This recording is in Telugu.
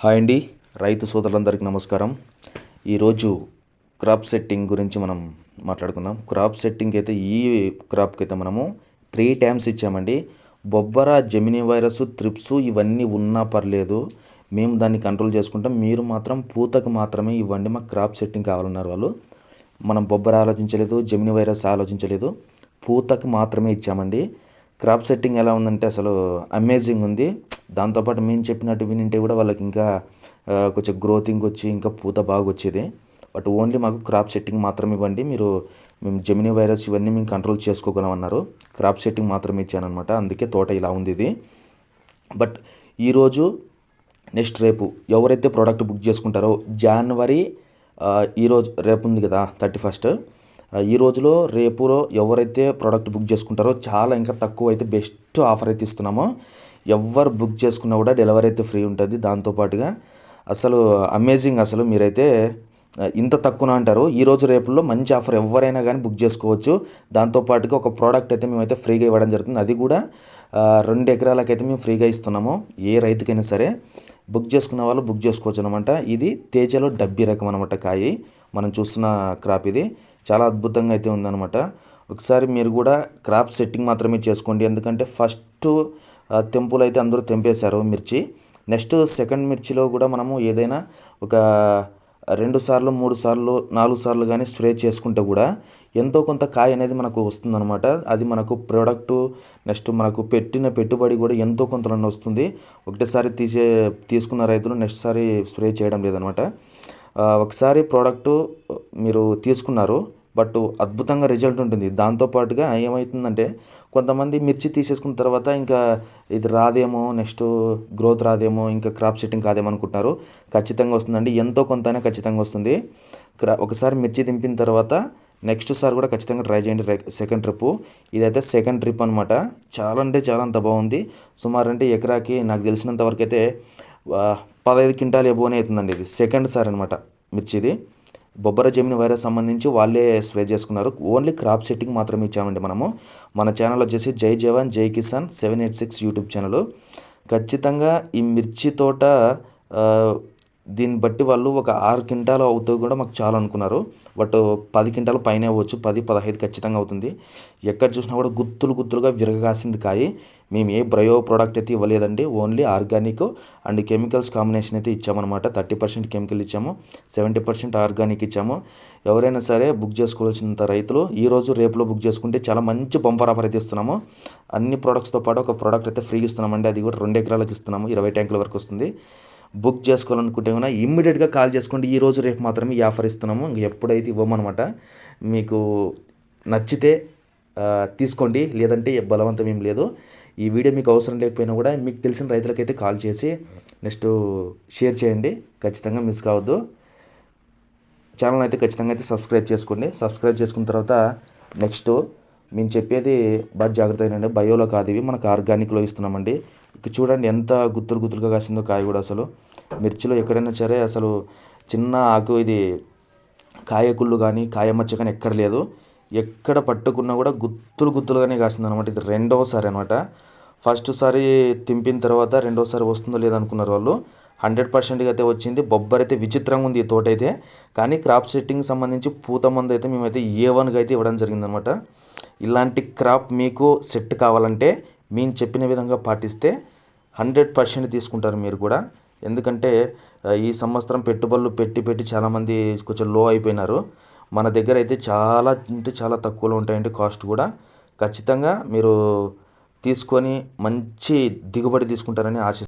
హాయ్ అండి, రైతు సోదరులందరికీ నమస్కారం. ఈరోజు క్రాప్ సెట్టింగ్ గురించి మనం మాట్లాడుకుందాం. క్రాప్ సెట్టింగ్ అయితే ఈ క్రాప్కి అయితే మనము 3 టైమ్స్ ఇచ్చామండి. బొబ్బర, జెమినీ వైరస్, త్రిప్స్ ఇవన్నీ ఉన్నా పర్లేదు, మేము దాన్ని కంట్రోల్ చేసుకుంటాం. మీరు మాత్రం పూతకు మాత్రమే ఇవ్వండి, మాకు క్రాప్ సెట్టింగ్ కావాలన్నారు వాళ్ళు. మనం బొబ్బర ఆలోచించలేదు, జెమినీ వైరస్ ఆలోచించలేదు, పూతకు మాత్రమే ఇచ్చామండి. క్రాప్ సెట్టింగ్ ఎలా ఉందంటే అసలు అమేజింగ్ ఉంది. దాంతోపాటు మేము చెప్పినట్టు వినింటే కూడా వాళ్ళకి ఇంకా కొంచెం గ్రోతింగ్ వచ్చి ఇంకా పూత బాగా వచ్చేది. బట్ ఓన్లీ మాకు క్రాప్ సెట్టింగ్ మాత్రమే ఇవ్వండి, మేము జెమినీ వైరస్ ఇవన్నీ మేము కంట్రోల్ చేసుకోగలం అన్నారు. క్రాప్ సెట్టింగ్ మాత్రమే ఇచ్చానమాట. అందుకే తోట ఇలా ఉంది ఇది. బట్ ఈరోజు నెక్స్ట్ రేపు ఎవరైతే ప్రోడక్ట్ బుక్ చేసుకుంటారో జనవరి ఈరోజు రేపు ఉంది కదా 31st, ఈ రోజులో రేపులో ఎవరైతే ప్రోడక్ట్ బుక్ చేసుకుంటారో చాలా ఇంకా తక్కువ అయితే బెస్ట్ ఆఫర్ అయితే ఇస్తున్నామో. ఎవరు బుక్ చేసుకున్నా కూడా డెలివరీ అయితే ఫ్రీ ఉంటుంది. దాంతోపాటుగా అసలు అమేజింగ్, అసలు మీరైతే ఇంత తక్కువ అంటారు. ఈరోజు రేపుల్లో మంచి ఆఫర్, ఎవరైనా కానీ బుక్ చేసుకోవచ్చు. దాంతోపాటుగా ఒక ప్రోడక్ట్ అయితే మేమైతే ఫ్రీగా ఇవ్వడం జరుగుతుంది. అది కూడా 2 ఎకరాలకైతే మేము ఫ్రీగా ఇస్తున్నాము. ఏ రైతుకైనా సరే బుక్ చేసుకున్న వాళ్ళు బుక్ చేసుకోవచ్చు అనమాట. ఇది తేజలో డబ్బీ రకం అనమాట. కాయి మనం చూస్తున్న క్రాప్ ఇది చాలా అద్భుతంగా అయితే ఉందన్నమాట. ఒకసారి మీరు కూడా క్రాప్ సెట్టింగ్ మాత్రమే చేసుకోండి. ఎందుకంటే ఫస్ట్ తెంపులు అయితే అందరూ తెంపేశారు మిర్చి. నెక్స్ట్ సెకండ్ మిర్చిలో కూడా మనము ఏదైనా ఒక 2 సార్లు 3 సార్లు 4 సార్లు కానీ స్ప్రే చేసుకుంటే కూడా ఎంతో కొంత కాయ అనేది మనకు వస్తుందన్నమాట. అది మనకు ప్రోడక్టు నెక్స్ట్ మనకు పెట్టిన పెట్టుబడి కూడా ఎంతో కొంతలో వస్తుంది. ఒకటేసారి తీసుకున్న రైతులు నెక్స్ట్ సారి స్ప్రే చేయడం లేదనమాట. ఒకసారి ప్రోడక్టు మీరు తీసుకున్నారు, బట్ అద్భుతంగా రిజల్ట్ ఉంటుంది. దాంతోపాటుగా ఏమవుతుందంటే కొంతమంది మిర్చి తీసేసుకున్న తర్వాత ఇంకా ఇది రాదేమో, నెక్స్ట్ గ్రోత్ రాదేమో, ఇంకా క్రాప్ సెట్టింగ్ కాదేమో అనుకుంటున్నారు. ఖచ్చితంగా వస్తుందండి, ఎంతో కొంత అయినా ఖచ్చితంగా వస్తుంది. ఒకసారి మిర్చి దింపిన తర్వాత నెక్స్ట్ సారి కూడా ఖచ్చితంగా ట్రై చేయండి. సెకండ్ ట్రిప్ ఇదైతే సెకండ్ ట్రిప్ అనమాట. చాలా అంటే చాలా అంత బాగుంది. సుమారు అంటే ఎకరాకి నాకు తెలిసినంత వరకు అయితే 15 క్వింటాల్ ఎబోనే అవుతుందండి. ఇది సెకండ్ సారి అనమాట మిర్చిది. బొబ్బర జెమినీ వైరస్ సంబంధించి వాళ్ళే స్ప్రే చేసుకున్నారు. ఓన్లీ క్రాప్ సెట్టింగ్ మాత్రమే ఇచ్చామండి మనము. మన ఛానల్ వచ్చేసి జై జవాన్ జై కిసాన్ 786 యూట్యూబ్ ఛానల్. ఖచ్చితంగా ఈ మిర్చి తోట దీన్ని బట్టి వాళ్ళు ఒక 6 క్వింటాలు అవుతూ కూడా మాకు చాలా అనుకున్నారు. బట్ 10 క్వింటాలు పైన అవ్వచ్చు, 10-15 ఖచ్చితంగా అవుతుంది. ఎక్కడ చూసినా కూడా గుత్తులుగా విరగగాసింది కాయి. మేము ఏ బ్రయో ప్రోడక్ట్ అయితే ఇవ్వలేదండి. Only organic and chemicals combination అయితే ఇచ్చామన్నమాట. 30% కెమికల్ ఇచ్చాము, 70% ఆర్గానిక్ ఇచ్చాము. ఎవరైనా సరే బుక్ చేసుకోవాల్సినంత రైతులు ఈరోజు రేపులో బుక్ చేసుకుంటే చాలా మంచి బంపర్ ఆఫర్ అయితే ఇస్తున్నాము. అన్ని ప్రోడక్ట్స్తో పాటు ఒక ప్రోడక్ట్ అయితే ఫ్రీగా ఇస్తున్నామండి. అది కూడా 2 ఎకరాలకు ఇస్తున్నాము. 20 ట్యాంకుల వరకు వస్తుంది. బుక్ చేసుకోవాలనుకుంటే కన్నా ఇమ్మీడియట్గా కాల్ చేసుకోండి. ఈరోజు రేపు మాత్రమే ఈ ఆఫర్ ఇస్తున్నాము. ఇంక ఎప్పుడైతే ఇవ్వమన్నమాట. మీకు నచ్చితే తీసుకోండి, లేదంటే బలవంతం ఏం లేదు. ఈ వీడియో మీకు అవసరం లేకపోయినా కూడా మీకు తెలిసిన రైతులకైతే కాల్ చేసి నెక్స్ట్ షేర్ చేయండి. ఖచ్చితంగా మిస్ కావద్దు. ఛానల్ అయితే ఖచ్చితంగా అయితే సబ్స్క్రైబ్ చేసుకోండి. సబ్స్క్రైబ్ చేసుకున్న తర్వాత నెక్స్ట్ మేము చెప్పేది బాగా జాగ్రత్త అయినండి. బయోలో కాదు, ఇవి మనకు ఆర్గానిక్లో ఇస్తున్నామండి. ఇక్కడ చూడండి ఎంత గుత్తులుగా కాసిందో కాయ కూడా. అసలు మిర్చిలో ఎక్కడైనా సరే అసలు చిన్న ఆకు ఇది కాయకుళ్ళు కానీ కాయమచ్చ కానీ ఎక్కడ లేదు. ఎక్కడ పట్టుకున్నా కూడా గుత్తులుగానే కాసింది అనమాట. ఇది రెండవసారి అనమాట. ఫస్ట్ సారి తింపిన తర్వాత రెండోసారి వస్తుందో లేదనుకున్నారు వాళ్ళు. 100% అయితే వచ్చింది. బొబ్బర్ అయితే విచిత్రంగా ఉంది ఈ తోట అయితే. కానీ క్రాప్ సెట్టింగ్ సంబంధించి పూత మందు అయితే మేమైతే A1గా అయితే ఇవ్వడం జరిగిందనమాట. ఇలాంటి క్రాప్ మీకు సెట్ కావాలంటే మేము చెప్పిన విధంగా పాటిస్తే 100% తీసుకుంటారు మీరు కూడా. ఎందుకంటే ఈ సంవత్సరం పెట్టుబడులు పెట్టి చాలామంది కొంచెం లో అయిపోయినారు. మన దగ్గర అయితే చాలా అంటే చాలా తక్కువలో ఉంటాయండి కాస్ట్ కూడా. ఖచ్చితంగా మీరు తీసుకొని మంచి దిగుబడి తీసుకుంటారని ఆశిస్తున్నాను.